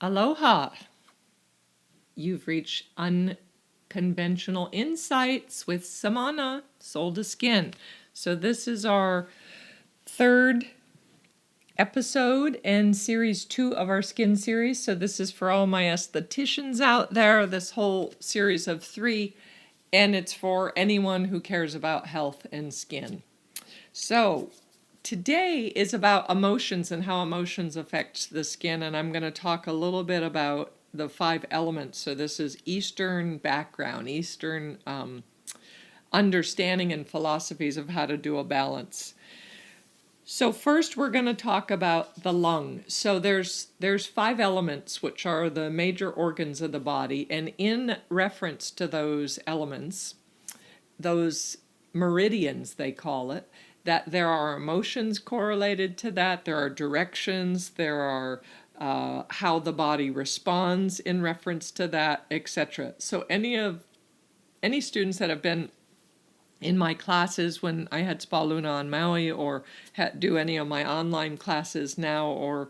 Aloha! You've reached Unconventional Insights with Samana, Soul to Skin. So, this is our third episode and series 2 of our skin series. So, this is for all my estheticians out there, this whole series of 3, and it's for anyone who cares about health and skin. So, today is about emotions and how emotions affect the skin, and I'm going to talk a little bit about the 5 elements. So this is Eastern background, Eastern understanding and philosophies of how to do a balance. So first we're going to talk about the lung. So there's 5 elements which are the major organs of the body, and in reference to those elements, those meridians they call it, that there are emotions correlated to that, there are directions, there are how the body responds in reference to that, etc. So any students that have been in my classes when I had Spa Luna on Maui, or do any of my online classes now, or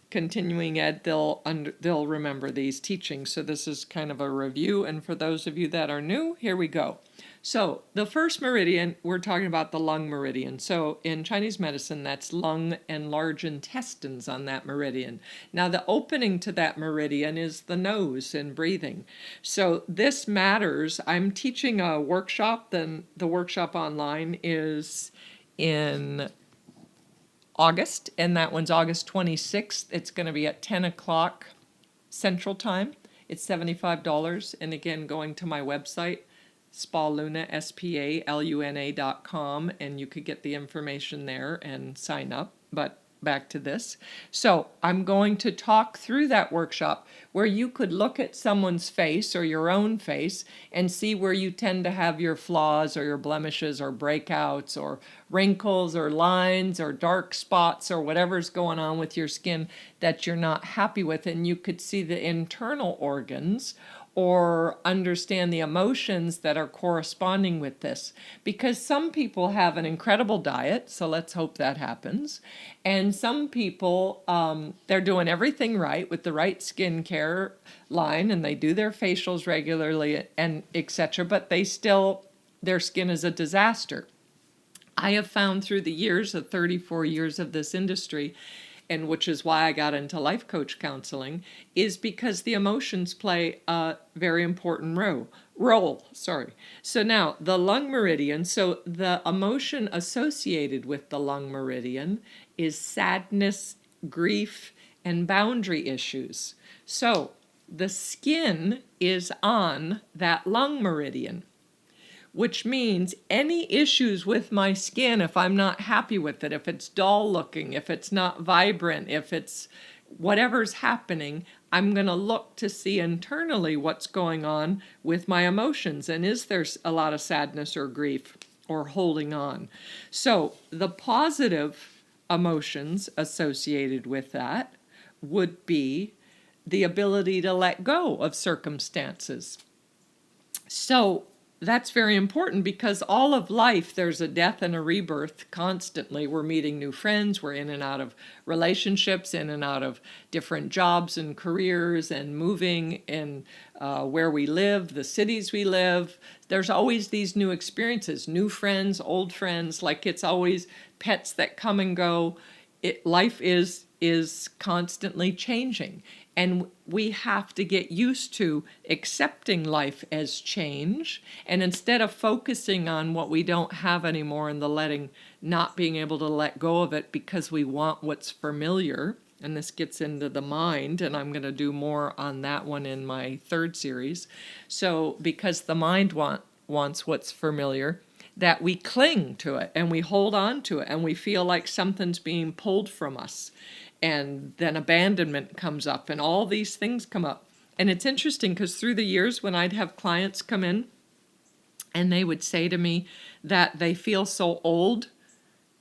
continuing ed, they'll remember these teachings. So this is kind of a review, and for those of you that are new, here we go. So the first meridian, we're talking about the lung meridian. So in Chinese medicine, that's lung and large intestines on that meridian. Now the opening to that meridian is the nose and breathing. So this matters. I'm teaching a workshop, then the workshop online is in August, and that one's August 26th. It's going to be at 10 o'clock Central Time. It's $75, and again, going to my website, Spaluna, SPALUNA.com, and you could get the information there and sign up. But back to this. So I'm going to talk through that workshop where you could look at someone's face or your own face and see where you tend to have your flaws or your blemishes or breakouts or wrinkles or lines or dark spots or whatever's going on with your skin that you're not happy with, and you could see the internal organs or understand the emotions that are corresponding with this. Because some people have an incredible diet, so let's hope that happens. And some people, they're doing everything right with the right skincare line, and they do their facials regularly and etc., but their skin is a disaster. I have found through the years of 34 years of this industry, and which is why I got into life coach counseling, is because the emotions play a very important role. So now the lung meridian, so the emotion associated with the lung meridian is sadness, grief, and boundary issues. So the skin is on that lung meridian, which means any issues with my skin, if I'm not happy with it, if it's dull looking, if it's not vibrant, if it's whatever's happening, I'm going to look to see internally what's going on with my emotions. And is there a lot of sadness or grief or holding on? So the positive emotions associated with that would be the ability to let go of circumstances. So that's very important because all of life, there's a death and a rebirth constantly. We're meeting new friends, we're in and out of relationships, in and out of different jobs and careers, and moving in where we live, the cities we live. There's always these new experiences, new friends, old friends, like it's always pets that come and go. Life is constantly changing. And we have to get used to accepting life as change. And instead of focusing on what we don't have anymore and not being able to let go of it because we want what's familiar. And this gets into the mind, and I'm going to do more on that one in my third series. So because the mind wants what's familiar, that we cling to it and we hold on to it and we feel like something's being pulled from us. And then abandonment comes up and all these things come up. And it's interesting because through the years when I'd have clients come in and they would say to me that they feel so old,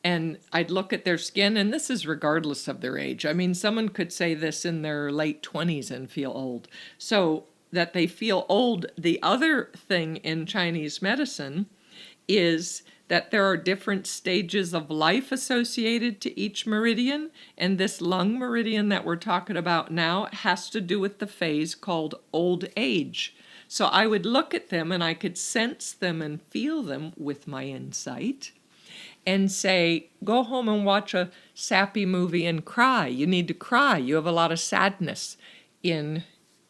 and I'd look at their skin, and this is regardless of their age. I mean, someone could say this in their late 20s and feel old. So that they feel old. The other thing in Chinese medicine is that there are different stages of life associated to each meridian, and this lung meridian that we're talking about now has to do with the phase called old age. So I would look at them and I could sense them and feel them with my insight and say, go home and watch a sappy movie and cry. You need to cry. You have a lot of sadness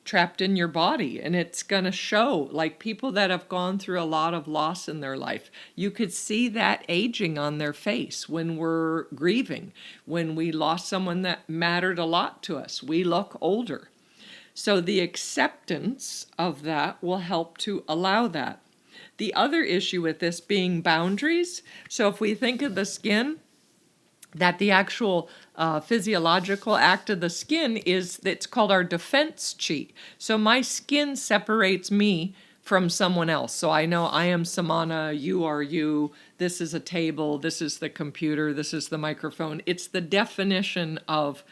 trapped in your body, and it's going to show. Like people that have gone through a lot of loss in their life, you could see that aging on their face when we're grieving. When we lost someone that mattered a lot to us, we look older. So the acceptance of that will help to allow that. The other issue with this being boundaries. So if we think of the skin, that the actual physiological act of the skin it's called our defense chi. So my skin separates me from someone else. So I know I am Samana, you are you, this is a table, this is the computer, this is the microphone. It's the definition of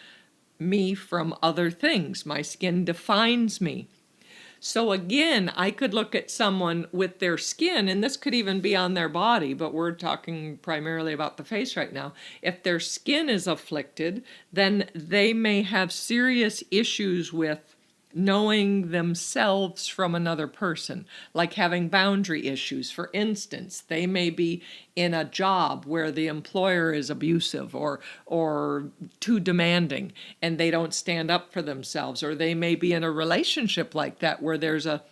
me from other things. My skin defines me. So again, I could look at someone with their skin, and this could even be on their body, but we're talking primarily about the face right now. If their skin is afflicted, then they may have serious issues with knowing themselves from another person, like having boundary issues. For instance, they may be in a job where the employer is abusive or too demanding and they don't stand up for themselves, or they may be in a relationship like that where there's a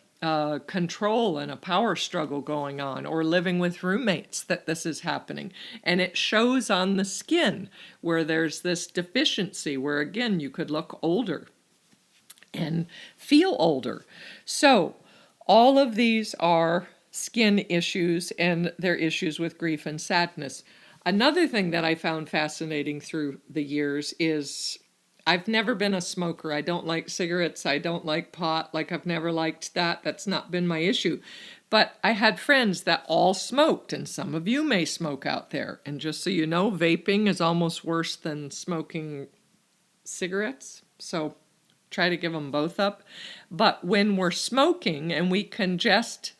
control and a power struggle going on, or living with roommates that this is happening. And it shows on the skin where there's this deficiency where, again, you could look older and feel older. So all of these are skin issues, and they're issues with grief and sadness. Another thing that I found fascinating through the years is I've never been a smoker. I don't like cigarettes. I don't like pot. Like, I've never liked that. That's not been my issue. But I had friends that all smoked, and some of you may smoke out there. And just so you know, vaping is almost worse than smoking cigarettes. So try to give them both up. But when we're smoking and we congest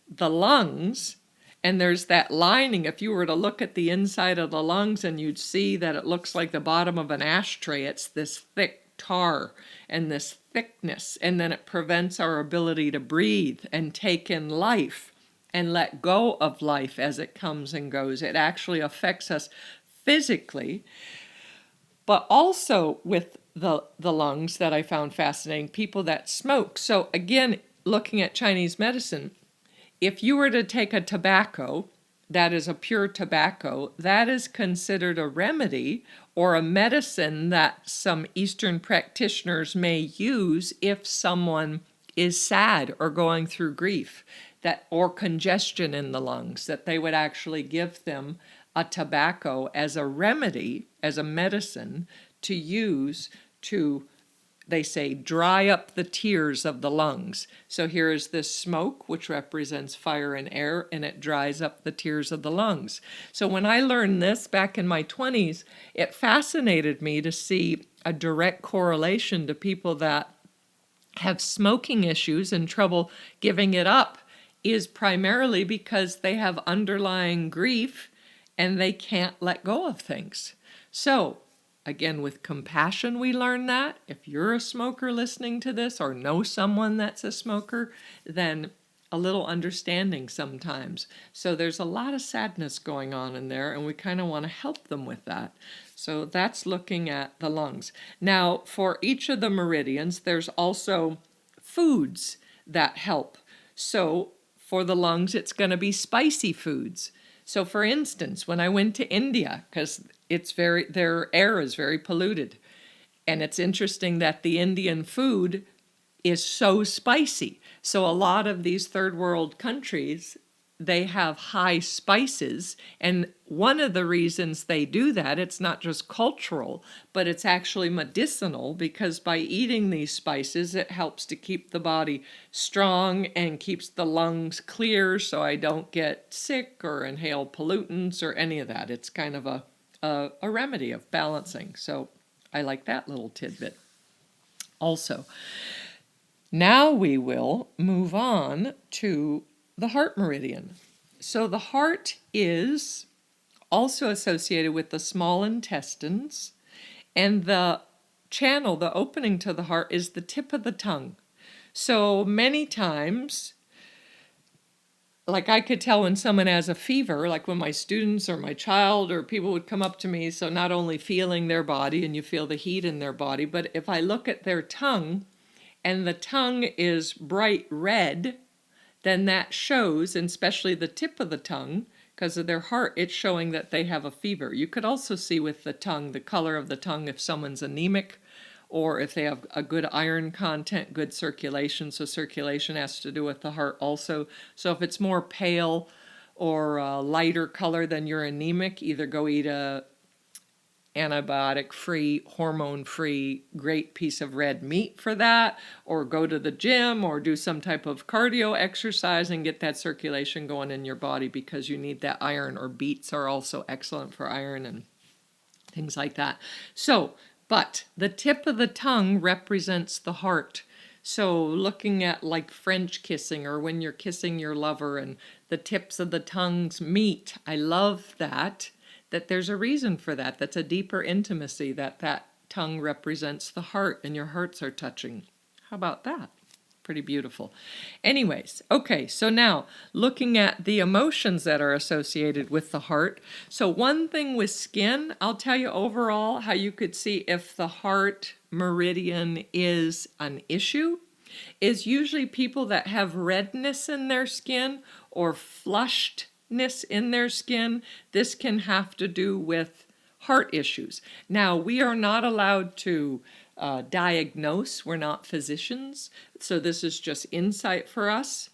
the lungs, and there's that lining, if you were to look at the inside of the lungs and you'd see that it looks like the bottom of an ashtray, it's this thick tar and this thickness, and then it prevents our ability to breathe and take in life and let go of life as it comes and goes. It actually affects us physically, but also with the lungs that I found fascinating, people that smoke. So again, looking at Chinese medicine, if you were to take a tobacco, that is a pure tobacco, that is considered a remedy or a medicine that some Eastern practitioners may use if someone is sad or going through grief, or congestion in the lungs, that they would actually give them a tobacco as a remedy, as a medicine to use to, they say, dry up the tears of the lungs. So here is this smoke, which represents fire and air, and it dries up the tears of the lungs. So when I learned this back in my 20s, it fascinated me to see a direct correlation to people that have smoking issues and trouble giving it up is primarily because they have underlying grief and they can't let go of things. So again, with compassion, we learn that. If you're a smoker listening to this or know someone that's a smoker, then a little understanding sometimes. So there's a lot of sadness going on in there, and we kind of want to help them with that. So that's looking at the lungs. Now, for each of the meridians, there's also foods that help. So for the lungs, it's going to be spicy foods. So for instance, when I went to India, because their air is very polluted, and it's interesting that the Indian food is so spicy. So a lot of these third world countries, they have high spices, and one of the reasons they do that, it's not just cultural, but it's actually medicinal, because by eating these spices, it helps to keep the body strong and keeps the lungs clear so I don't get sick or inhale pollutants or any of that. It's kind of a remedy of balancing. So I like that little tidbit also. Now we will move on to the heart meridian. So the heart is also associated with the small intestines, and the channel, the opening to the heart, is the tip of the tongue. So many times, like I could tell when someone has a fever, like when my students or my child or people would come up to me, so not only feeling their body and you feel the heat in their body, but if I look at their tongue and the tongue is bright red, then that shows, and especially the tip of the tongue, because of their heart, it's showing that they have a fever. You could also see with the tongue, the color of the tongue, if someone's anemic or if they have a good iron content, good circulation. So circulation has to do with the heart also. So if it's more pale or a lighter color, then you're anemic. Either go eat a antibiotic-free, hormone-free, great piece of red meat for that, or go to the gym or do some type of cardio exercise and get that circulation going in your body because you need that iron, or beets are also excellent for iron and things like that. So, but the tip of the tongue represents the heart. So looking at like French kissing or when you're kissing your lover and the tips of the tongues meet, I love that there's a reason for that. That's a deeper intimacy, that tongue represents the heart and your hearts are touching. How about that? Pretty beautiful. Anyways, okay, so now looking at the emotions that are associated with the heart. So one thing with skin, I'll tell you overall how you could see if the heart meridian is an issue, is usually people that have redness in their skin or flushedness in their skin. This can have to do with heart issues. Now, we are not allowed to diagnose. We're not physicians, so this is just insight for us.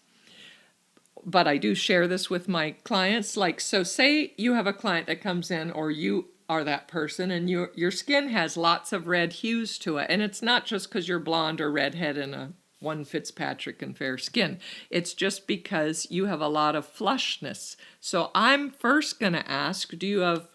But I do share this with my clients. Like, so say you have a client that comes in, or you are that person, and your skin has lots of red hues to it. And it's not just because you're blonde or redhead and a one Fitzpatrick and fair skin. It's just because you have a lot of flushness. So I'm first going to ask, do you have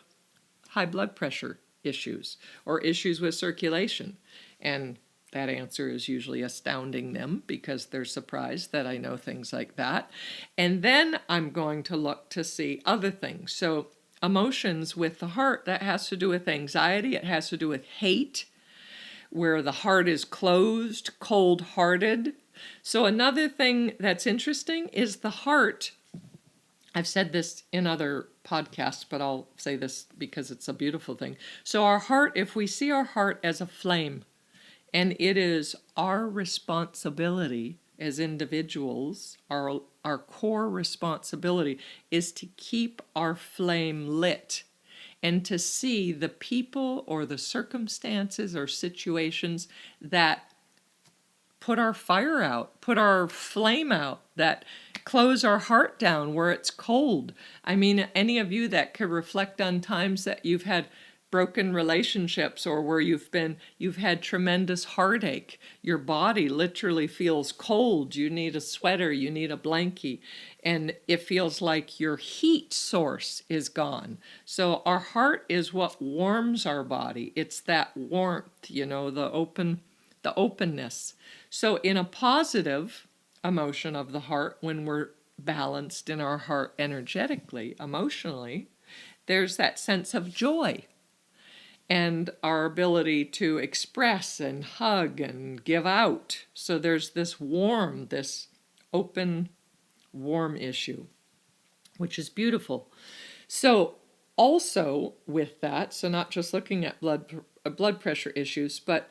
high blood pressure issues or issues with circulation? And that answer is usually astounding them because they're surprised that I know things like that. And then I'm going to look to see other things. So emotions with the heart, that has to do with anxiety. It has to do with hate, where the heart is closed, cold-hearted. So another thing that's interesting is the heart. I've said this in other podcasts, but I'll say this because it's a beautiful thing. So our heart, if we see our heart as a flame, and it is our responsibility as individuals, our core responsibility is to keep our flame lit and to see the people or the circumstances or situations that put our fire out, put our flame out, that close our heart down where it's cold. I mean, any of you that could reflect on times that you've had broken relationships or where you've had tremendous heartache. Your body literally feels cold. You need a sweater, you need a blankie, and it feels like your heat source is gone. So our heart is what warms our body. It's that warmth, the openness. So in a positive emotion of the heart, when we're balanced in our heart energetically, emotionally, there's that sense of joy and our ability to express and hug and give out. So there's this open, warm issue, which is beautiful. So also with that, so not just looking at blood pressure issues, but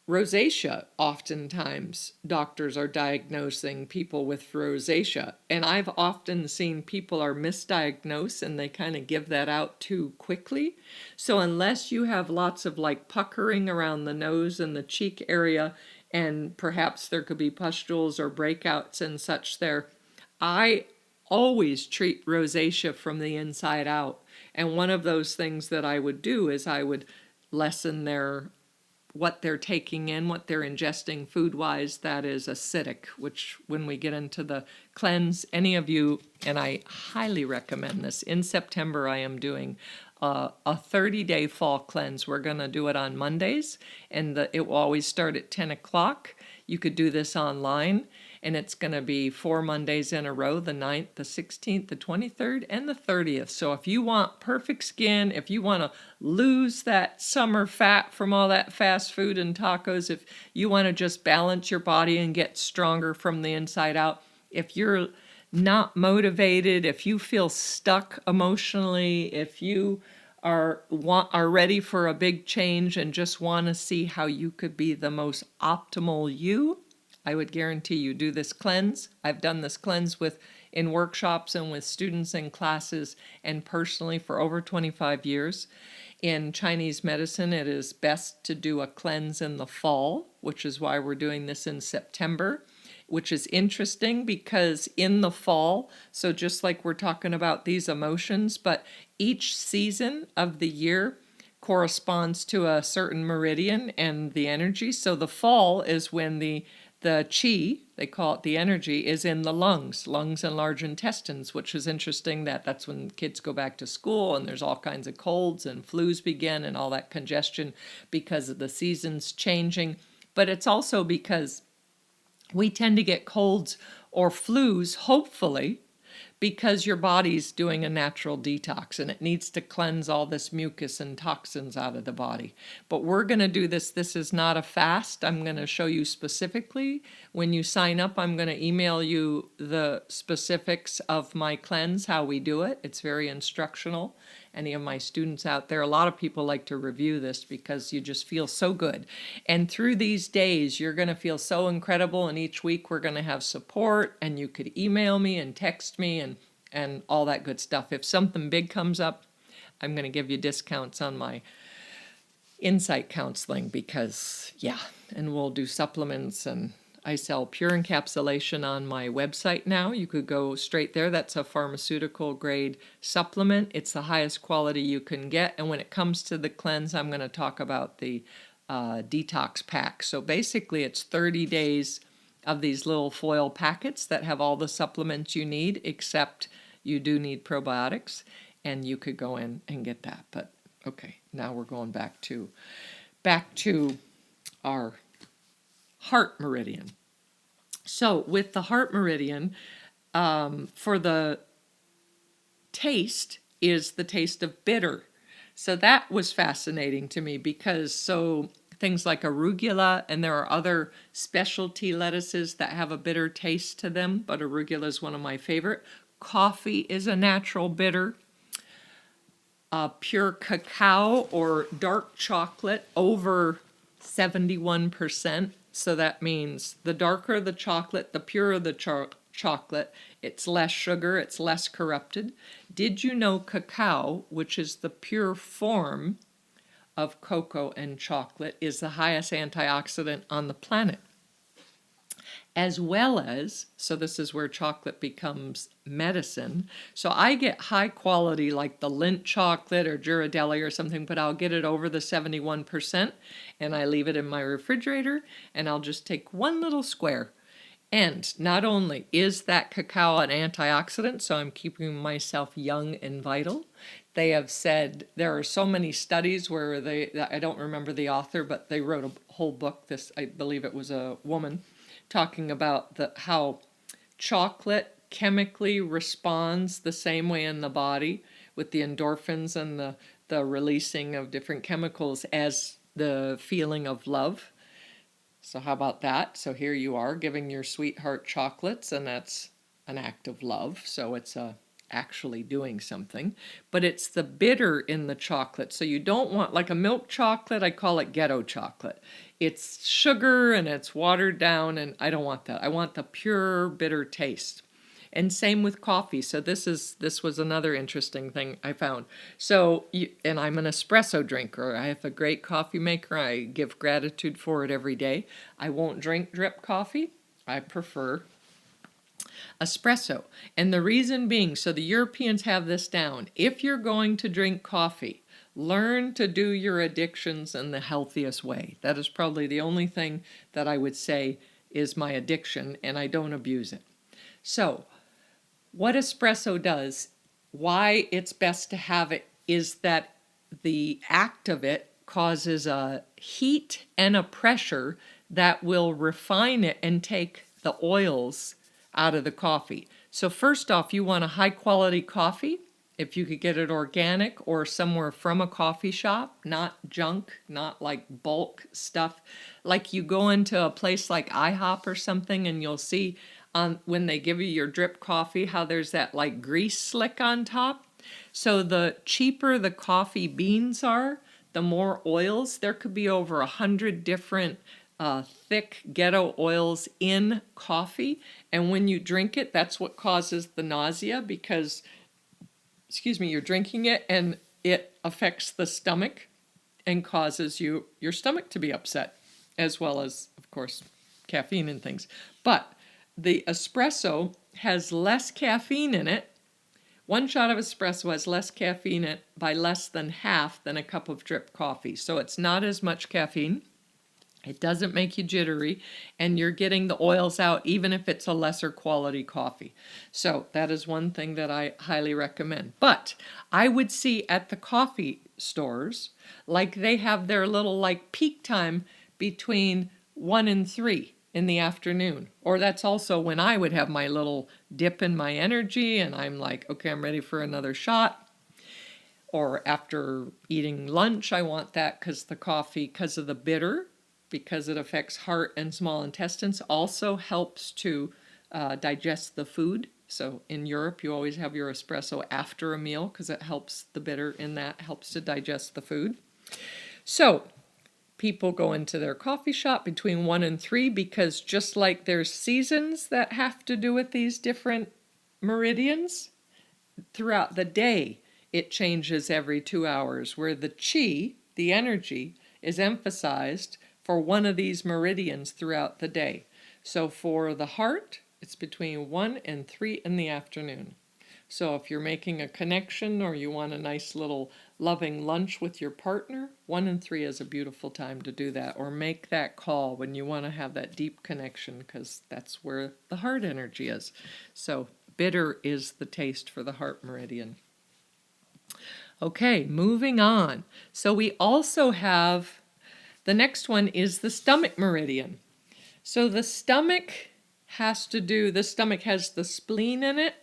rosacea, oftentimes doctors are diagnosing people with rosacea, and I've often seen people are misdiagnosed and they kind of give that out too quickly. So unless you have lots of like puckering around the nose and the cheek area, and perhaps there could be pustules or breakouts and such there, I always treat rosacea from the inside out. And one of those things that I would do is I would lessen what they're taking in, what they're ingesting food-wise that is acidic, which when we get into the cleanse, any of you, and I highly recommend this, in September I am doing a 30-day fall cleanse. We're going to do it on Mondays, and it will always start at 10 o'clock. You could do this online, and it's going to be 4 Mondays in a row, the 9th, the 16th, the 23rd, and the 30th. So if you want perfect skin, if you want to lose that summer fat from all that fast food and tacos, if you want to just balance your body and get stronger from the inside out, if you're not motivated, if you feel stuck emotionally, if you are ready for a big change and just want to see how you could be the most optimal you, I would guarantee you do this cleanse. I've done this cleanse in workshops and with students in classes and personally for over 25 years. In Chinese medicine, it is best to do a cleanse in the fall, which is why we're doing this in September, which is interesting because in the fall, so just like we're talking about these emotions, but each season of the year corresponds to a certain meridian and the energy. So the fall is when the chi, they call it the energy, is in the lungs and large intestines, which is interesting that's when kids go back to school and there's all kinds of colds and flus begin and all that congestion because of the seasons changing. But it's also because we tend to get colds or flus, hopefully, because your body's doing a natural detox and it needs to cleanse all this mucus and toxins out of the body. But we're going to do this. This is not a fast. I'm going to show you specifically. When you sign up, I'm going to email you the specifics of my cleanse, how we do it. It's very instructional. Any of my students out there, a lot of people like to review this because you just feel so good. And through these days, you're going to feel so incredible. And each week we're going to have support, and you could email me and text me and all that good stuff. If something big comes up, I'm going to give you discounts on my insight counseling because, yeah, and we'll do supplements, and I sell pure encapsulation on my website now. You could go straight there. That's a pharmaceutical grade supplement. It's the highest quality you can get. And when it comes to the cleanse, I'm going to talk about the detox pack. So basically it's 30 days of these little foil packets that have all the supplements you need, except you do need probiotics, and you could go in and get that. But okay, now we're going back to our heart meridian. So with the heart meridian, for the taste is the taste of bitter. So that was fascinating to me because things like arugula, and there are other specialty lettuces that have a bitter taste to them, but arugula is one of my favorite. Coffee is a natural bitter. Pure cacao or dark chocolate over 71%. So that means the darker the chocolate, the purer the chocolate, it's less sugar, it's less corrupted. Did you know cacao, which is the pure form of cocoa and chocolate, is the highest antioxidant on the planet? As well as, so this is where chocolate becomes medicine. So I get high quality like the Lindt chocolate or Ghirardelli or something, but I'll get it over the 71% and I leave it in my refrigerator and I'll just take one little square. And not only is that cacao an antioxidant, so I'm keeping myself young and vital, they have said there are so many studies where I don't remember the author, but they wrote a whole book, I believe it was a woman, talking about how chocolate chemically responds the same way in the body with the endorphins and the releasing of different chemicals as the feeling of love. So how about that? So here you are giving your sweetheart chocolates, and that's an act of love. So it's actually doing something. But it's the bitter in the chocolate. So you don't want, like a milk chocolate, I call it ghetto chocolate. It's sugar and it's watered down, and I don't want that. I want the pure bitter taste. And same with coffee. So this was another interesting thing I found. So, and I'm an espresso drinker. I have a great coffee maker. I give gratitude for it every day. I won't drink drip coffee. I prefer espresso. And the reason being, so the Europeans have this down. If you're going to drink coffee, learn to do your addictions in the healthiest way. That is probably the only thing that I would say is my addiction, and I don't abuse it. So, what espresso does, why it's best to have it, is that the act of it causes a heat and a pressure that will refine it and take the oils out of the coffee. So first off, you want a high quality coffee. If you could get it organic or somewhere from a coffee shop, not junk, not like bulk stuff. Like you go into a place like IHOP or something and you'll see when they give you your drip coffee how there's that like grease slick on top. So the cheaper the coffee beans are, the more oils. There could be over 100 different thick ghetto oils in coffee. And when you drink it, that's what causes the nausea because, you're drinking it and it affects the stomach and causes your stomach to be upset, as well as, of course, caffeine and things. But the espresso has less caffeine in it. One shot of espresso has less caffeine in it by less than half than a cup of drip coffee. So it's not as much caffeine. It doesn't make you jittery, and you're getting the oils out even if it's a lesser quality coffee. So that is one thing that I highly recommend. But I would see at the coffee stores, like they have their little like peak time between 1 and 3 in the afternoon. Or that's also when I would have my little dip in my energy and I'm like, okay, I'm ready for another shot. Or after eating lunch, I want that because the coffee, because of the bitter, because it affects heart and small intestines, also helps to digest the food. So in Europe, you always have your espresso after a meal because it helps the bitter in that, helps to digest the food. So people go into their coffee shop between 1 and 3 because just like there's seasons that have to do with these different meridians, throughout the day, it changes every 2 hours, where the chi, the energy, is emphasized for one of these meridians throughout the day. So for the heart, it's between 1 and 3 in the afternoon. So if you're making a connection or you want a nice little loving lunch with your partner, 1 and 3 is a beautiful time to do that. Or make that call when you want to have that deep connection because that's where the heart energy is. So bitter is the taste for the heart meridian. Okay, moving on. So we also have, the next one is the stomach meridian. So the stomach has the spleen in it,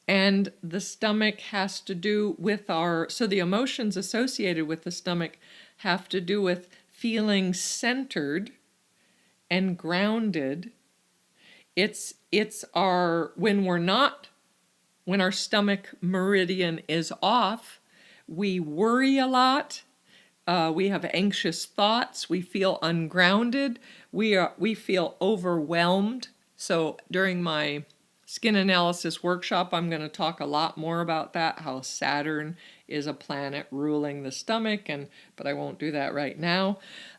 and the stomach has to do with so the emotions associated with the stomach have to do with feeling centered and grounded. It's when our stomach meridian is off, we worry a lot. We have anxious thoughts. We feel ungrounded. We feel overwhelmed. So during my skin analysis workshop, I'm going to talk a lot more about that, how Saturn is a planet ruling the stomach, but I won't do that right now.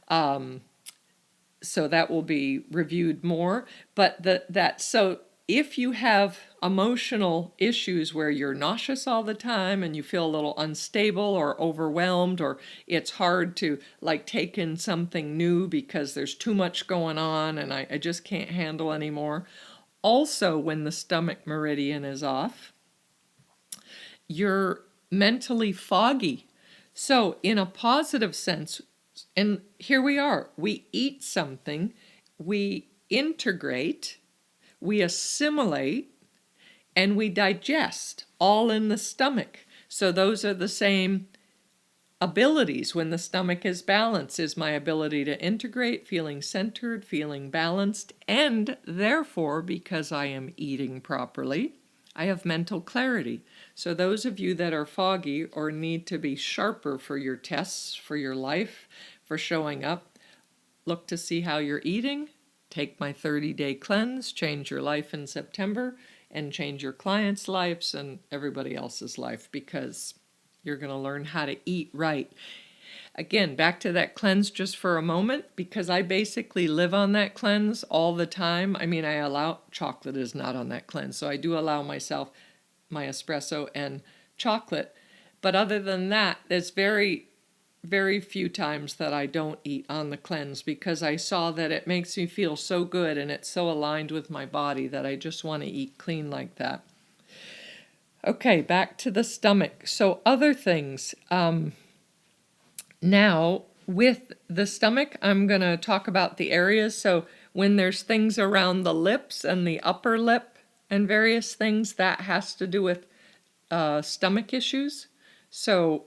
So that will be reviewed more. But so if you have emotional issues where you're nauseous all the time and you feel a little unstable or overwhelmed, or it's hard to like take in something new because there's too much going on and I just can't handle anymore. Also, when the stomach meridian is off, you're mentally foggy. So in a positive sense, and here we are, we eat something, we integrate, we assimilate, and we digest, all in the stomach. So those are the same abilities. When the stomach is balanced, is my ability to integrate, feeling centered, feeling balanced, and therefore, because I am eating properly, I have mental clarity. So those of you that are foggy or need to be sharper for your tests, for your life, for showing up, look to see how you're eating. Take my 30-day cleanse, change your life in September, and change your clients' lives and everybody else's life, because you're going to learn how to eat right. Again, back to that cleanse just for a moment, because I basically live on that cleanse all the time. I mean, chocolate is not on that cleanse, so I do allow myself my espresso and chocolate. But other than that, there's very, very few times that I don't eat on the cleanse, because I saw that it makes me feel so good and it's so aligned with my body that I just want to eat clean like that. Okay, back to the stomach. So other things. Now, with the stomach, I'm going to talk about the areas. So when there's things around the lips and the upper lip and various things, that has to do with stomach issues. So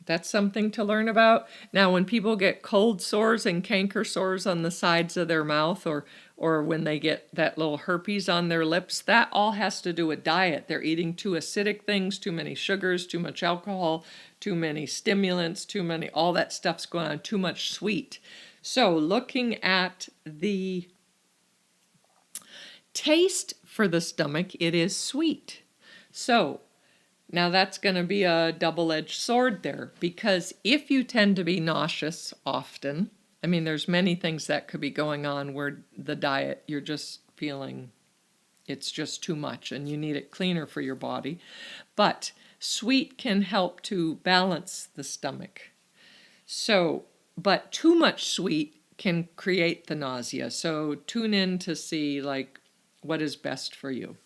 that's something to learn about. Now, when people get cold sores and canker sores on the sides of their mouth, or when they get that little herpes on their lips, that all has to do with diet. They're eating too acidic things, too many sugars, too much alcohol, too many stimulants, all that stuff's going on, too much sweet. So looking at the taste for the stomach, it is sweet. So now that's going to be a double-edged sword there, because if you tend to be nauseous often, I mean, there's many things that could be going on where the diet, you're just feeling it's just too much and you need it cleaner for your body. But sweet can help to balance the stomach. So, but too much sweet can create the nausea. So tune in to see like what is best for you.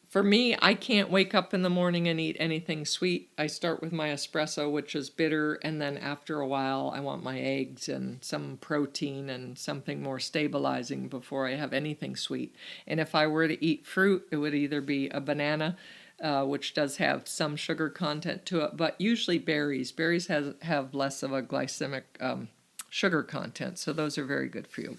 For me, I can't wake up in the morning and eat anything sweet. I start with my espresso, which is bitter, and then after a while I want my eggs and some protein and something more stabilizing before I have anything sweet. And if I were to eat fruit, it would either be a banana, which does have some sugar content to it, but usually berries. Berries have less of a glycemic sugar content, so those are very good for you.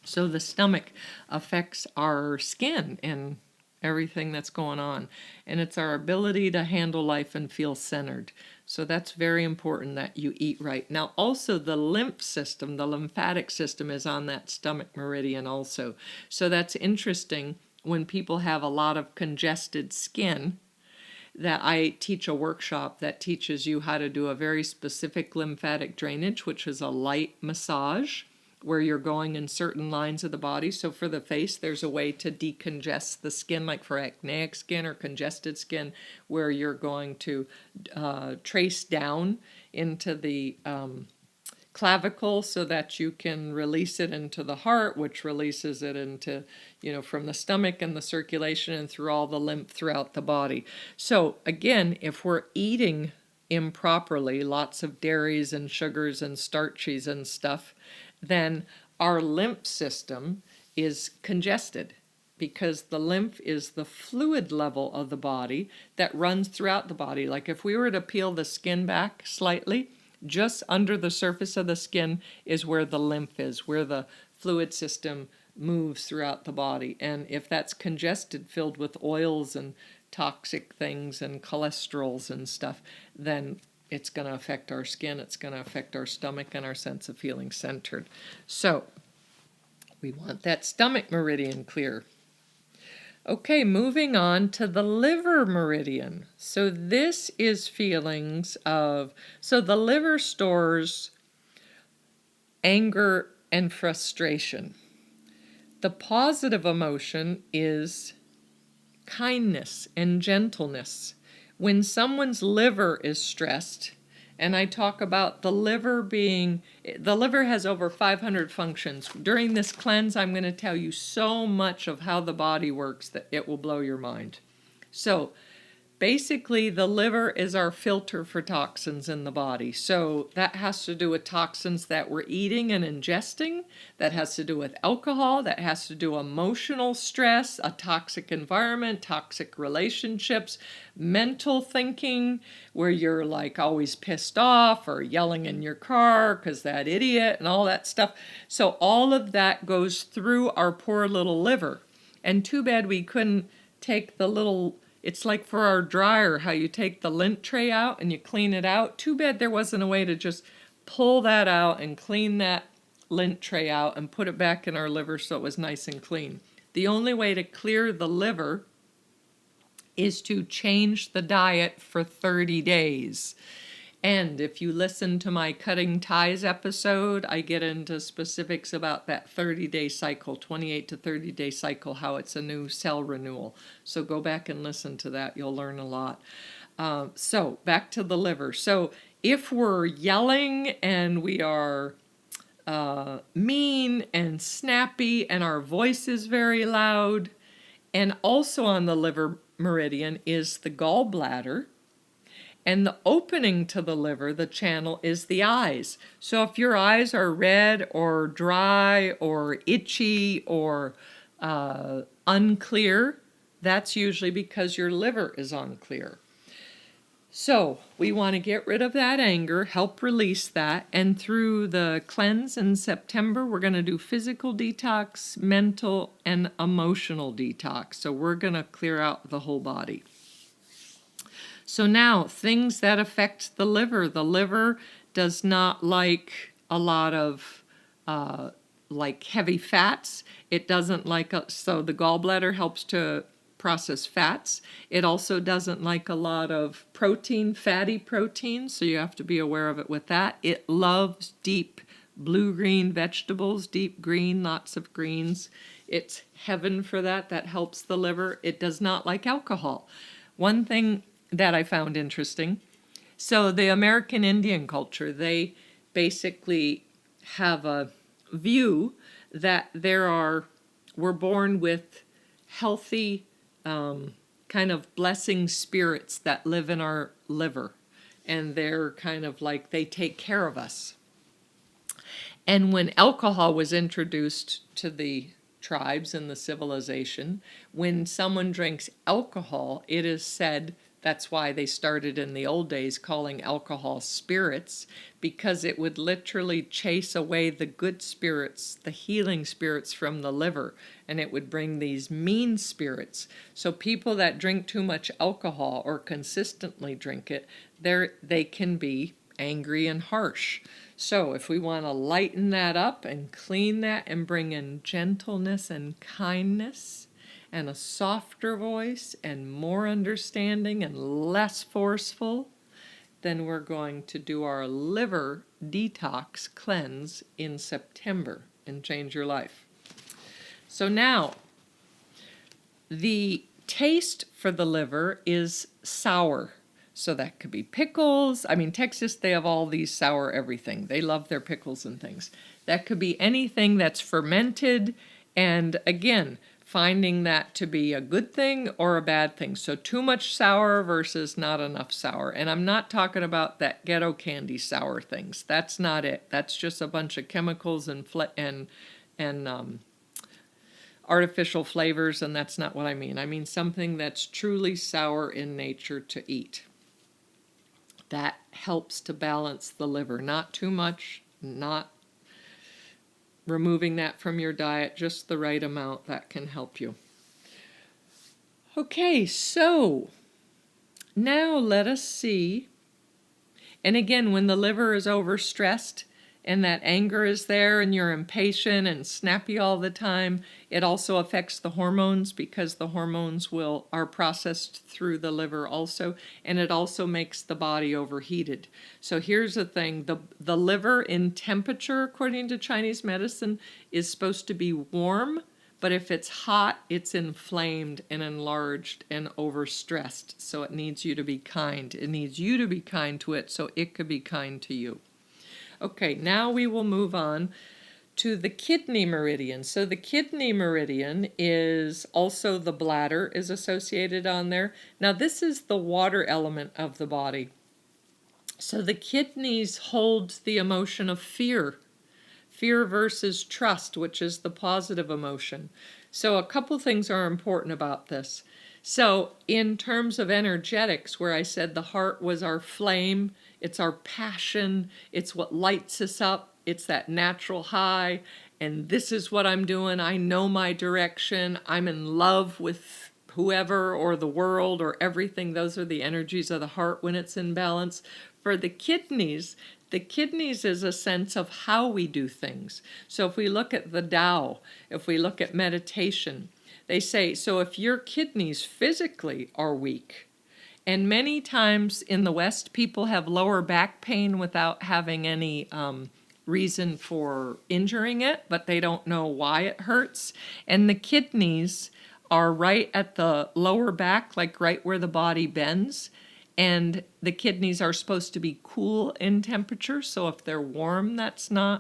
So the stomach affects our skin and everything that's going on, and it's our ability to handle life and feel centered. So that's very important that you eat right. Now also the lymph system, the lymphatic system, is on that stomach meridian also. So that's interesting when people have a lot of congested skin, that I teach a workshop that teaches you how to do a very specific lymphatic drainage, which is a light massage where you're going in certain lines of the body. So for the face, there's a way to decongest the skin, like for acneic skin or congested skin, where you're going to trace down into the clavicle so that you can release it into the heart, which releases it into, from the stomach and the circulation and through all the lymph throughout the body. So again, if we're eating improperly, lots of dairies and sugars and starches and stuff, then our lymph system is congested, because the lymph is the fluid level of the body that runs throughout the body. Like if we were to peel the skin back slightly, just under the surface of the skin is where the lymph is, where the fluid system moves throughout the body. And if that's congested, filled with oils and toxic things and cholesterols and stuff, then it's going to affect our skin, it's going to affect our stomach and our sense of feeling centered. So we want that stomach meridian clear. Okay, moving on to the liver meridian. So this is feelings of, so the liver stores anger and frustration. The positive emotion is kindness and gentleness. When someone's liver is stressed, and I talk about the liver has over 500 functions. During this cleanse, I'm going to tell you so much of how the body works that it will blow your mind. So basically, the liver is our filter for toxins in the body. So that has to do with toxins that we're eating and ingesting. That has to do with alcohol. That has to do with emotional stress, a toxic environment, toxic relationships, mental thinking, where you're like always pissed off or yelling in your car because that idiot and all that stuff. So all of that goes through our poor little liver. And too bad we couldn't take the little... It's like for our dryer, how you take the lint tray out and you clean it out. Too bad there wasn't a way to just pull that out and clean that lint tray out and put it back in our liver so it was nice and clean. The only way to clear the liver is to change the diet for 30 days. And if you listen to my Cutting Ties episode, I get into specifics about that 30-day cycle, 28 to 30-day cycle, how it's a new cell renewal. So go back and listen to that. You'll learn a lot. So back to the liver. So if we're yelling and we are mean and snappy and our voice is very loud, and also on the liver meridian is the gallbladder. And the opening to the liver, the channel, is the eyes. So if your eyes are red or dry or itchy or unclear, that's usually because your liver is unclear. So we want to get rid of that anger, help release that, and through the cleanse in September, we're going to do physical detox, mental, and emotional detox. So we're going to clear out the whole body. So now, things that affect the liver. The liver does not like a lot of like heavy fats. It doesn't like, so the gallbladder helps to process fats. It also doesn't like a lot of protein, fatty protein, so you have to be aware of it with that. It loves deep blue-green vegetables, deep green, lots of greens. It's heaven for that. That helps the liver. It does not like alcohol. One thing that I found interesting, so the American Indian culture, they basically have a view that we're born with healthy kind of blessing spirits that live in our liver, and they're kind of like they take care of us. And when alcohol was introduced to the tribes and the civilization, when someone drinks alcohol, it is said that's why they started in the old days calling alcohol spirits, because it would literally chase away the good spirits, the healing spirits from the liver, and it would bring these mean spirits. So people that drink too much alcohol or consistently drink it, they can be angry and harsh. So if we want to lighten that up and clean that and bring in gentleness and kindness and a softer voice and more understanding and less forceful, then we're going to do our liver detox cleanse in September and change your life. So now, the taste for the liver is sour. So that could be pickles. I mean, Texas, they have all these sour everything. They love their pickles and things. That could be anything that's fermented. And again, finding that to be a good thing or a bad thing. So too much sour versus not enough sour. And I'm not talking about that ghetto candy sour things. That's not it. That's just a bunch of chemicals and artificial flavors, and that's not what I mean. I mean something that's truly sour in nature to eat. That helps to balance the liver. Not too much, not removing that from your diet, just the right amount. That can help you. Okay, so now let us see. And again, when the liver is overstressed and that anger is there and you're impatient and snappy all the time, it also affects the hormones, because the hormones are processed through the liver also, and it also makes the body overheated. So here's the thing, the liver in temperature, according to Chinese medicine, is supposed to be warm, but if it's hot, it's inflamed and enlarged and overstressed. So it needs you to be kind. It needs you to be kind to it so it could be kind to you. Okay, now we will move on to the kidney meridian. So the kidney meridian is also the bladder is associated on there. Now this is the water element of the body. So the kidneys hold the emotion of fear. Fear versus trust, which is the positive emotion. So a couple things are important about this. So in terms of energetics, where I said the heart was our flame, it's our passion, it's what lights us up, it's that natural high, and this is what I'm doing, I know my direction, I'm in love with whoever or the world or everything. Those are the energies of the heart when it's in balance. For the kidneys is a sense of how we do things. So if we look at the Tao, if we look at meditation, they say, so if your kidneys physically are weak, and many times in the West, people have lower back pain without having any reason for injuring it, but they don't know why it hurts. And the kidneys are right at the lower back, like right where the body bends. And the kidneys are supposed to be cool in temperature. So if they're warm,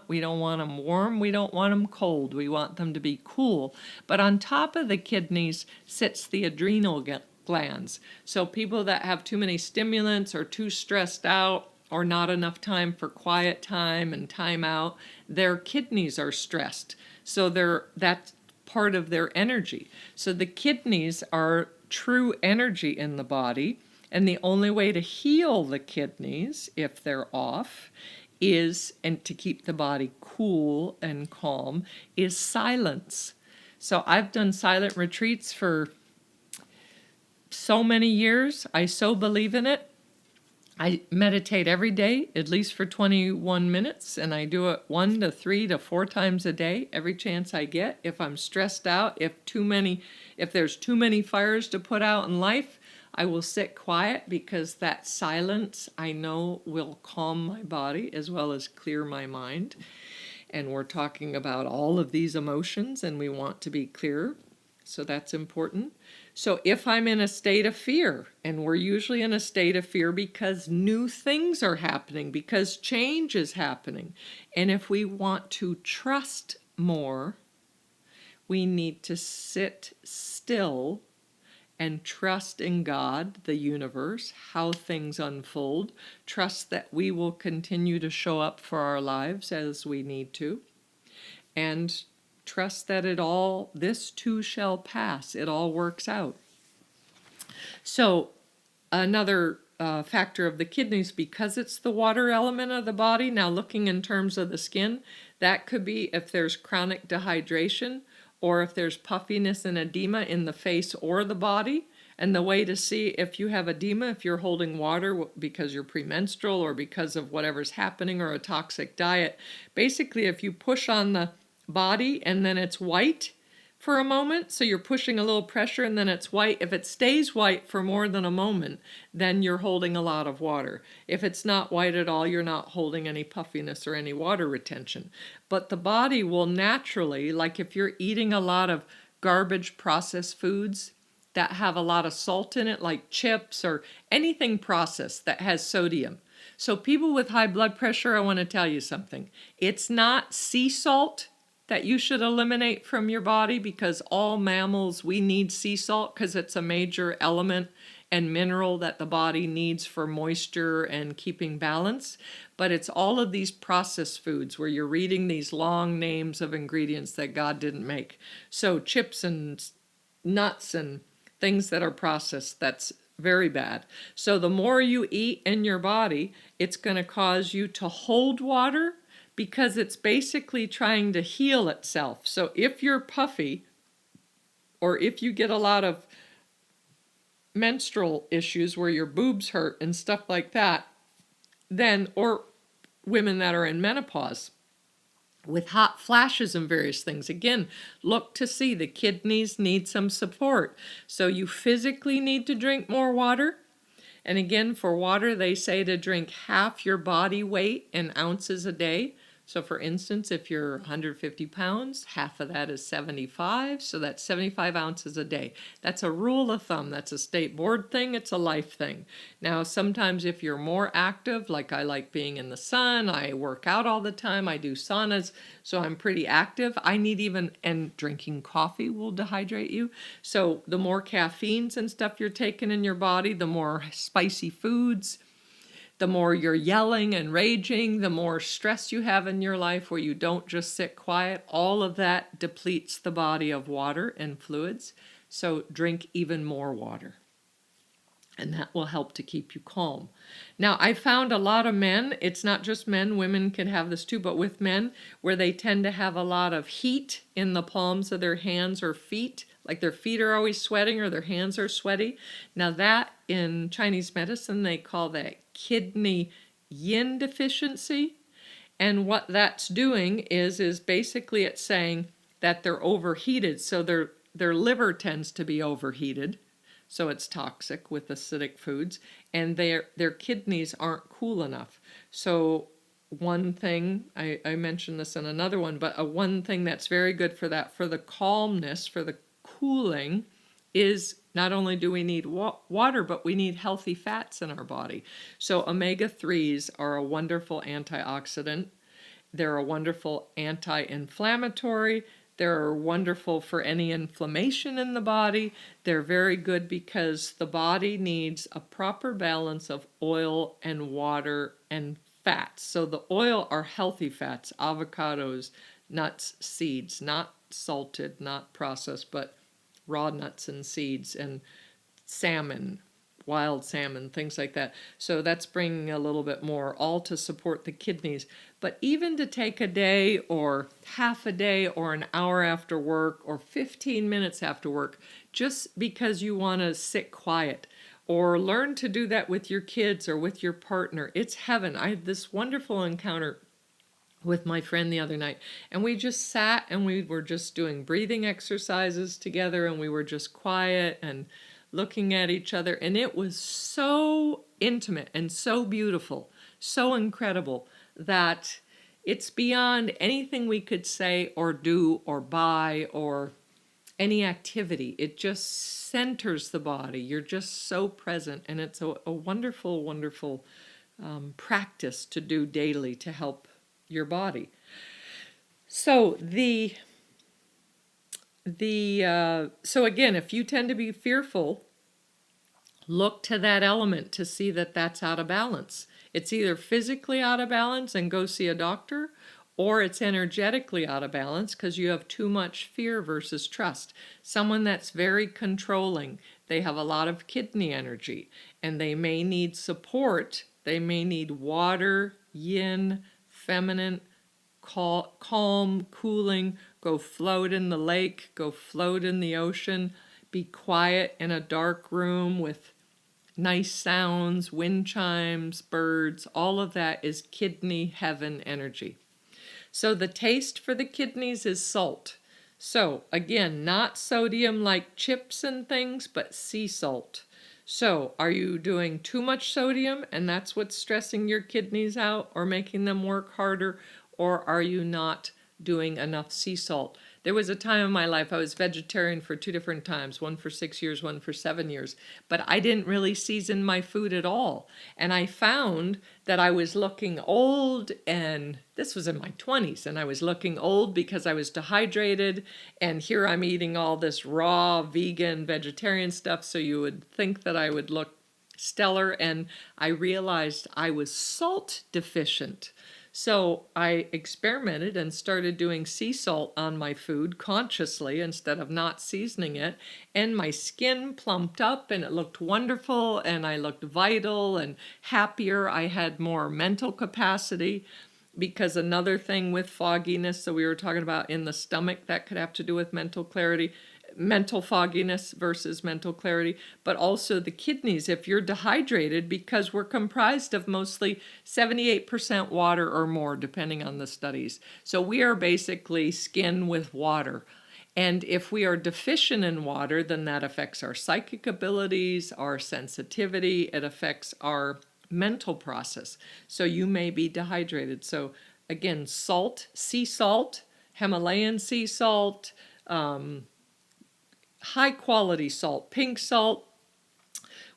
we don't want them warm. We don't want them cold. We want them to be cool. But on top of the kidneys sits the adrenal glands. So people that have too many stimulants or too stressed out or not enough time for quiet time and time out, their kidneys are stressed. So that's part of their energy. So the kidneys are true energy in the body, and the only way to heal the kidneys if they're off is, and to keep the body cool and calm, is silence. So I've done silent retreats for so many years. I so believe in it. I meditate every day, at least for 21 minutes, and I do it 1 to 3 to 4 times a day, every chance I get. If I'm stressed out, if there's too many fires to put out in life, I will sit quiet, because that silence I know will calm my body as well as clear my mind. And we're talking about all of these emotions, and we want to be clear. So that's important. So if I'm in a state of fear, and we're usually in a state of fear because new things are happening, because change is happening. And if we want to trust more, we need to sit still and trust in God, the universe, how things unfold. Trust that we will continue to show up for our lives as we need to. And trust that this too shall pass. It all works out. So another factor of the kidneys, because it's the water element of the body, now looking in terms of the skin, that could be if there's chronic dehydration, or if there's puffiness and edema in the face or the body. And the way to see if you have edema, if you're holding water because you're premenstrual or because of whatever's happening or a toxic diet, basically if you push on the body and then it's white for a moment, so you're pushing a little pressure and then it's white. If it stays white for more than a moment, then you're holding a lot of water. If it's not white at all, you're not holding any puffiness or any water retention. But the body will naturally, like if you're eating a lot of garbage processed foods that have a lot of salt in it, like chips or anything processed that has sodium. So people with high blood pressure, I want to tell you something. It's not sea salt that you should eliminate from your body, because all mammals, we need sea salt because it's a major element and mineral that the body needs for moisture and keeping balance. But it's all of these processed foods where you're reading these long names of ingredients that God didn't make. So chips and nuts and things that are processed, that's very bad. So the more you eat in your body, it's going to cause you to hold water, because it's basically trying to heal itself. So if you're puffy, or if you get a lot of menstrual issues where your boobs hurt and stuff like that, then, or women that are in menopause with hot flashes and various things, again, look to see the kidneys need some support. So you physically need to drink more water. And again, for water, they say to drink half your body weight in ounces a day. So for instance, if you're 150 pounds, half of that is 75. So that's 75 ounces a day. That's a rule of thumb. That's a state board thing. It's a life thing. Now, sometimes if you're more active, like I like being in the sun, I work out all the time, I do saunas, so I'm pretty active. And drinking coffee will dehydrate you. So the more caffeines and stuff you're taking in your body, the more spicy foods, the more you're yelling and raging, the more stress you have in your life where you don't just sit quiet. All of that depletes the body of water and fluids. So drink even more water. And that will help to keep you calm. Now, I found a lot of men, it's not just men, women can have this too, but with men, where they tend to have a lot of heat in the palms of their hands or feet, like their feet are always sweating or their hands are sweaty. Now that, in Chinese medicine, they call that kidney yin deficiency. And what that's doing is basically it's saying that they're overheated. So their liver tends to be overheated. So it's toxic with acidic foods, and their kidneys aren't cool enough. So one thing, I mentioned this in another one, but one thing that's very good for that, for the calmness, for the cooling, is not only do we need water, but we need healthy fats in our body. So omega-3s are a wonderful antioxidant. They're a wonderful anti-inflammatory. They're wonderful for any inflammation in the body. They're very good because the body needs a proper balance of oil and water and fats. So the oil are healthy fats, avocados, nuts, seeds, not salted, not processed, but raw nuts and seeds, and salmon, wild salmon, things like that. So that's bringing a little bit more, all to support the kidneys. But even to take a day or half a day or an hour after work or 15 minutes after work, just because you want to sit quiet, or learn to do that with your kids or with your partner, it's heaven. I had this wonderful encounter with my friend the other night, and we just sat and we were just doing breathing exercises together, and we were just quiet and looking at each other, and it was so intimate and so beautiful, so incredible, that it's beyond anything we could say or do or buy or any activity. It just centers the body. You're just so present, and it's a wonderful, wonderful practice to do daily to help your body. So so again, if you tend to be fearful, look to that element to see that that's out of balance. It's either physically out of balance and go see a doctor, or it's energetically out of balance because you have too much fear versus trust. Someone that's very controlling, they have a lot of kidney energy, and they may need support. They may need water, yin, feminine, calm, cooling, go float in the lake, go float in the ocean, be quiet in a dark room with nice sounds, wind chimes, birds. All of that is kidney heaven energy. So the taste for the kidneys is salt. So again, not sodium like chips and things, but sea salt. So are you doing too much sodium and that's what's stressing your kidneys out or making them work harder? Or are you not doing enough sea salt? There was a time in my life I was vegetarian for 2 different times, one for 6 years, one for 7 years, but I didn't really season my food at all. And I found that I was looking old, and this was in my 20s, and I was looking old because I was dehydrated, and here I'm eating all this raw, vegan, vegetarian stuff, so you would think that I would look stellar, and I realized I was salt deficient. So I experimented and started doing sea salt on my food consciously instead of not seasoning it. And my skin plumped up and it looked wonderful, and I looked vital and happier. I had more mental capacity, because another thing with fogginess, so we were talking about in the stomach, that could have to do with mental clarity, mental fogginess versus mental clarity, but also the kidneys. If you're dehydrated, because we're comprised of mostly 78% water or more, depending on the studies. So we are basically skin with water. And if we are deficient in water, then that affects our psychic abilities, our sensitivity, it affects our mental process. So you may be dehydrated. So again, salt, sea salt, Himalayan sea salt, high quality salt, pink salt,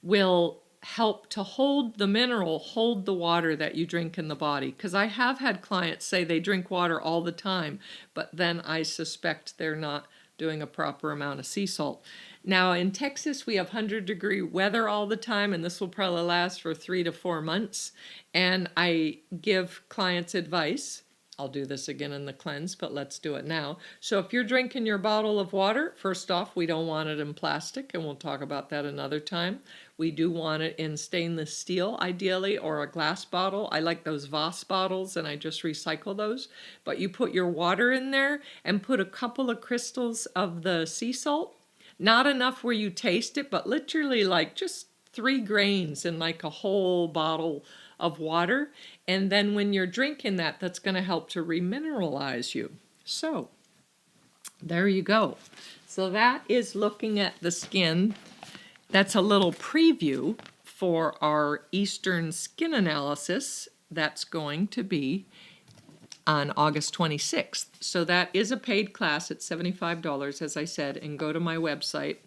will help to hold the mineral, hold the water that you drink in the body. Because I have had clients say they drink water all the time, but then I suspect they're not doing a proper amount of sea salt. Now in Texas, we have 100-degree weather all the time, and this will probably last for 3 to 4 months. And I give clients advice. I'll do this again in the cleanse, but let's do it now. So if you're drinking your bottle of water, first off, we don't want it in plastic, and we'll talk about that another time. We do want it in stainless steel, ideally, or a glass bottle. I like those Voss bottles, and I just recycle those. But you put your water in there and put a couple of crystals of the sea salt. Not enough where you taste it, but literally like just 3 grains in like a whole bottle of water. And then when you're drinking that, that's going to help to remineralize you. So there you go. So that is looking at the skin. That's a little preview for our Eastern skin analysis that's going to be on August 26th. So that is a paid class at $75, as I said, and go to my website,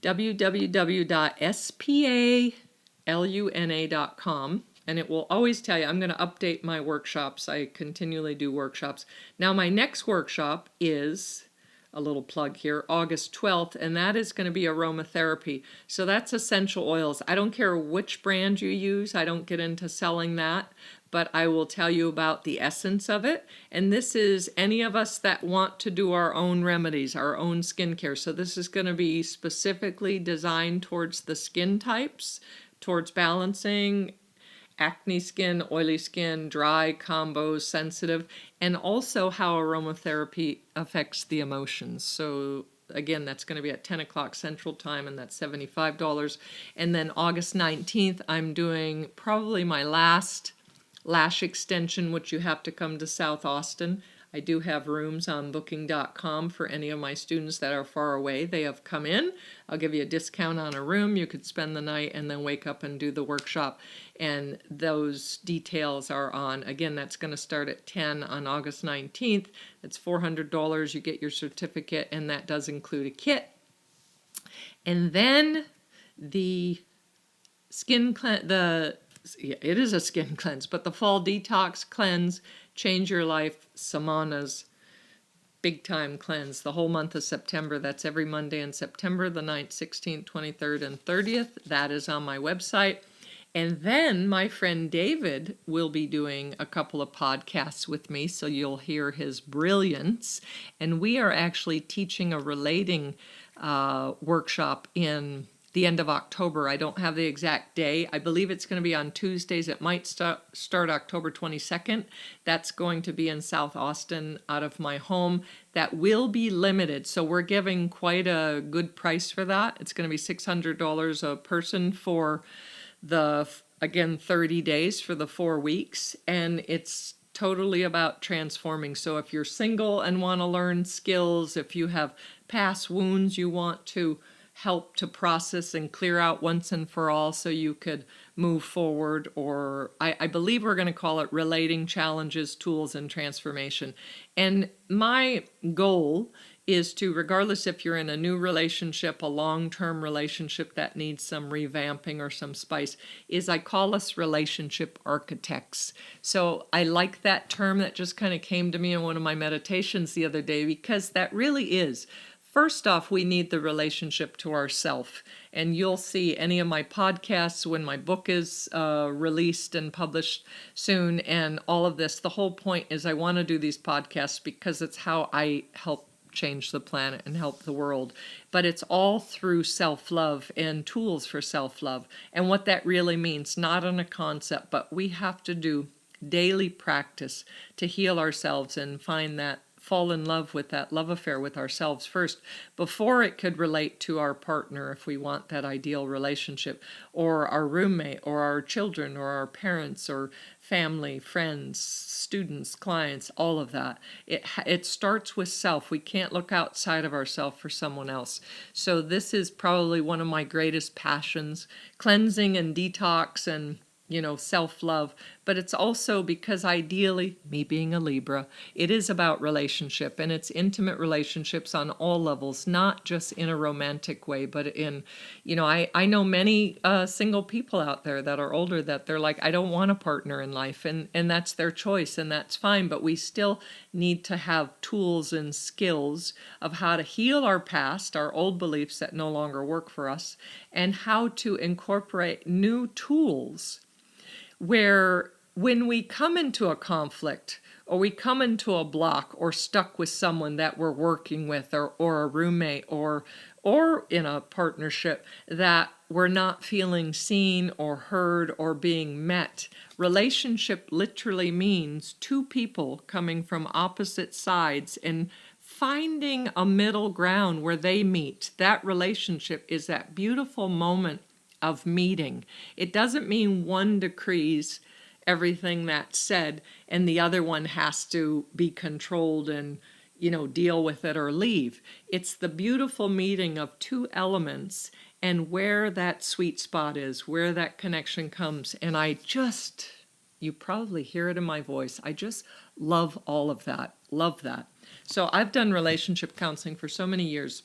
www.spaluna.com. and it will always tell you. I'm going to update my workshops. I continually do workshops. Now, my next workshop is a little plug here, August 12th, and that is going to be aromatherapy. So that's essential oils. I don't care which brand you use. I don't get into selling that, but I will tell you about the essence of it. And this is any of us that want to do our own remedies, our own skincare. So this is going to be specifically designed towards the skin types, towards balancing acne skin, oily skin, dry, combos, sensitive, and also how aromatherapy affects the emotions. So again, that's going to be at 10 o'clock Central Time, and that's $75. And then August 19th, I'm doing probably my last lash extension, which you have to come to South Austin. I do have rooms on booking.com for any of my students that are far away. They have come in. I'll give you a discount on a room. You could spend the night and then wake up and do the workshop. And those details are on. Again, that's going to start at 10 on August 19th. It's $400. You get your certificate, and that does include a kit. And then the skin cleanse, it is a skin cleanse, but the fall detox cleanse, change your life, Samana's big time cleanse, the whole month of September. That's every Monday in September, the 9th, 16th, 23rd, and 30th. That is on my website. And then my friend David will be doing a couple of podcasts with me, so you'll hear his brilliance. And we are actually teaching a relating workshop in the end of October. I don't have the exact day. I believe it's going to be on Tuesdays. It might start October 22nd. That's going to be in South Austin out of my home. That will be limited. So we're giving quite a good price for that. It's going to be $600 a person for the, again, 30 days for the 4 weeks. And it's totally about transforming. So if you're single and want to learn skills, if you have past wounds you want to help to process and clear out once and for all so you could move forward, or I believe we're going to call it relating challenges, tools, and transformation. And my goal is to, regardless if you're in a new relationship, a long-term relationship that needs some revamping or some spice, is I call us relationship architects. So I like that term. That just kind of came to me in one of my meditations the other day, because that really is. First off, we need the relationship to ourself. And you'll see any of my podcasts when my book is released and published soon, and all of this. The whole point is I want to do these podcasts because it's how I help change the planet and help the world. But it's all through self-love and tools for self-love. And what that really means, not on a concept, but we have to do daily practice to heal ourselves and find that, fall in love with that love affair with ourselves first before it could relate to our partner, if we want that ideal relationship, or our roommate, or our children, or our parents, or family, friends, students, clients, all of that. It starts with self. We can't look outside of ourselves for someone else. So this is probably one of my greatest passions, cleansing and detox and self-love, but it's also because ideally, me being a Libra, it is about relationship, and it's intimate relationships on all levels, not just in a romantic way, but in, I know many single people out there that are older that they're like, I don't want a partner in life, and that's their choice, and that's fine, but we still need to have tools and skills of how to heal our past, our old beliefs that no longer work for us, and how to incorporate new tools where when we come into a conflict, or we come into a block, or stuck with someone that we're working with, or a roommate, or in a partnership that we're not feeling seen or heard or being met. Relationship literally means two people coming from opposite sides and finding a middle ground where they meet. That relationship is that beautiful moment of meeting. It doesn't mean one decrees everything that's said and the other one has to be controlled and deal with it or leave. It's the beautiful meeting of two elements and where that sweet spot is, where that connection comes. And you probably hear it in my voice, I just love all of that. Love that. So I've done relationship counseling for so many years.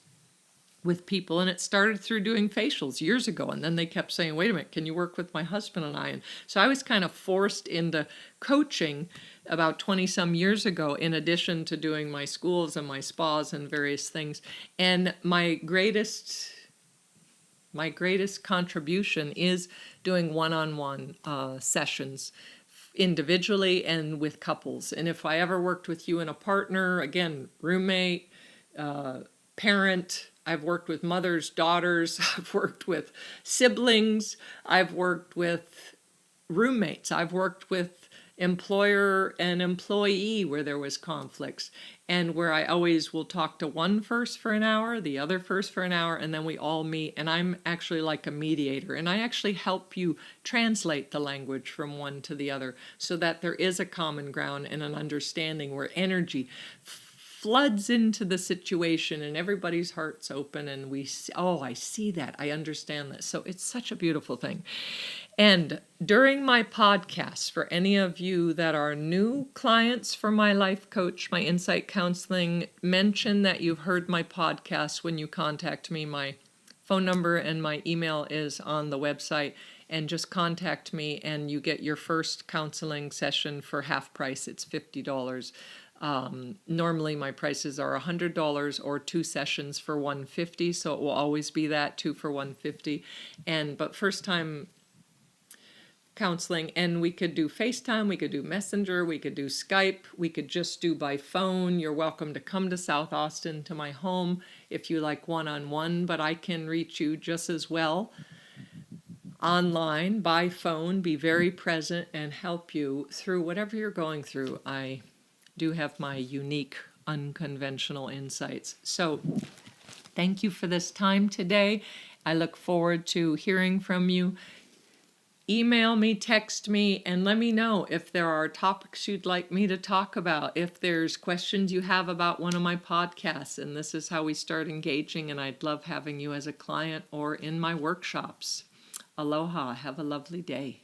with people, and it started through doing facials years ago, and then they kept saying, wait a minute, can you work with my husband and I? And so I was kind of forced into coaching about 20 some years ago, in addition to doing my schools and my spas and various things. And my greatest contribution is doing one-on-one sessions individually and with couples. And if I ever worked with you and a partner, again, roommate, parent, I've worked with mothers, daughters, I've worked with siblings, I've worked with roommates, I've worked with employer and employee where there was conflicts, and where I always will talk to one first for an hour, the other first for an hour, and then we all meet, and I'm actually like a mediator, and I actually help you translate the language from one to the other so that there is a common ground and an understanding where energy floods into the situation and everybody's heart's open, and we see, oh, I see that, I understand this. So it's such a beautiful thing. And during my podcasts, for any of you that are new clients for my life coach, my insight counseling, mention that you've heard my podcast when you contact me. My phone number and my email is on the website, and just contact me and you get your first counseling session for half price. It's $50. Normally my prices are $100 or 2 sessions for $150, so it will always be that 2 for $150. But first time counseling, and we could do FaceTime, we could do Messenger, we could do Skype, we could just do by phone. You're welcome to come to South Austin to my home if you like one-on-one, but I can reach you just as well online, by phone, be very present and help you through whatever you're going through. I do have my unique, unconventional insights. So thank you for this time today. I look forward to hearing from you. Email me, text me, and let me know if there are topics you'd like me to talk about, if there's questions you have about one of my podcasts, and this is how we start engaging, and I'd love having you as a client or in my workshops. Aloha. Have a lovely day.